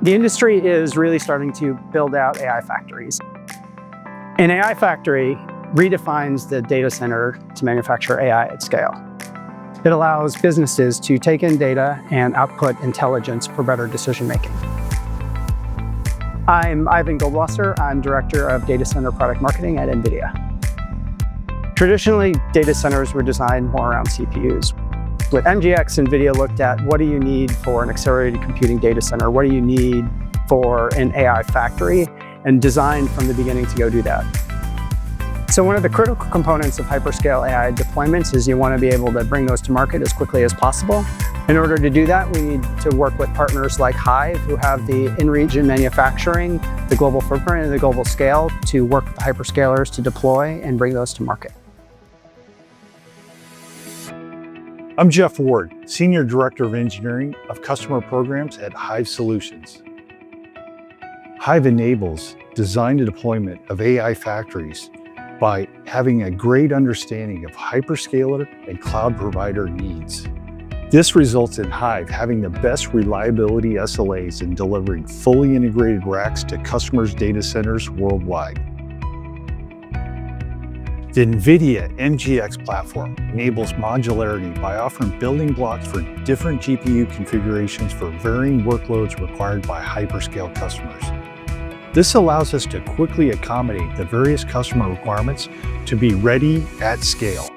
The industry is really starting to build out AI factories. An AI factory redefines the data center to manufacture AI at scale. It allows businesses to take in data and output intelligence for better decision-making. I'm Ivan Goldwasser. I'm Director of Data Center Product Marketing at NVIDIA. Traditionally, data centers were designed more around CPUs. With MGX, NVIDIA looked at what do you need for an accelerated computing data center? What do you need for an AI factory? And designed from the beginning to go do that. So one of the critical components of hyperscale AI deployments is you want to be able to bring those to market as quickly as possible. In order to do that, we need to work with partners like Hyve, who have the in-region manufacturing, the global footprint, and the global scale to work with the hyperscalers to deploy and bring those to market. I'm Jeff Ward, Senior Director of Engineering of Customer Programs at Hyve Solutions. Hyve enables design and deployment of AI factories by having a great understanding of hyperscaler and cloud provider needs. This results in Hyve having the best reliability SLAs in delivering fully integrated racks to customers' data centers worldwide. The NVIDIA MGX platform enables modularity by offering building blocks for different GPU configurations for varying workloads required by hyperscale customers. This allows us to quickly accommodate the various customer requirements to be ready at scale.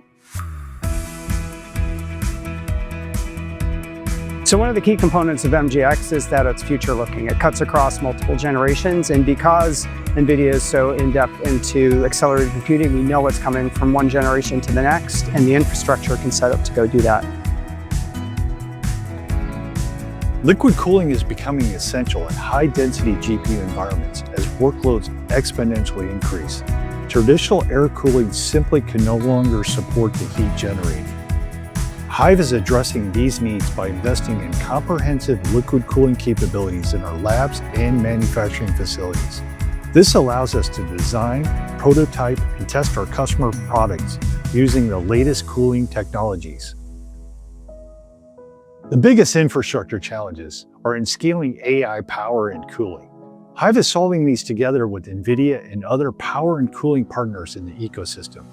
So one of the key components of MGX is that it's future-looking. It cuts across multiple generations, and because NVIDIA is so in-depth into accelerated computing, we know what's coming from one generation to the next, and the infrastructure can set up to go do that. Liquid cooling is becoming essential in high-density GPU environments as workloads exponentially increase. Traditional air cooling simply can no longer support the heat generated. Hyve is addressing these needs by investing in comprehensive liquid cooling capabilities in our labs and manufacturing facilities. This allows us to design, prototype, and test our customer products using the latest cooling technologies. The biggest infrastructure challenges are in scaling AI power and cooling. Hyve is solving these together with NVIDIA and other power and cooling partners in the ecosystem.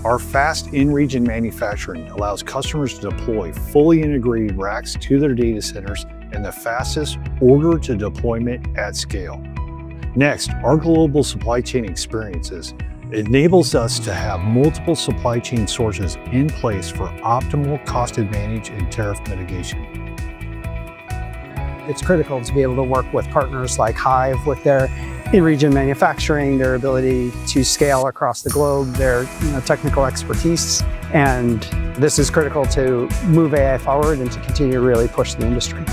Our fast in-region manufacturing allows customers to deploy fully integrated racks to their data centers in the fastest order to deployment at scale. Next, our global supply chain experiences enables us to have multiple supply chain sources in place for optimal cost advantage and tariff mitigation. It's critical to be able to work with partners like Hyve with their in-region manufacturing, their ability to scale across the globe, their technical expertise. And this is critical to move AI forward and to continue to really push the industry.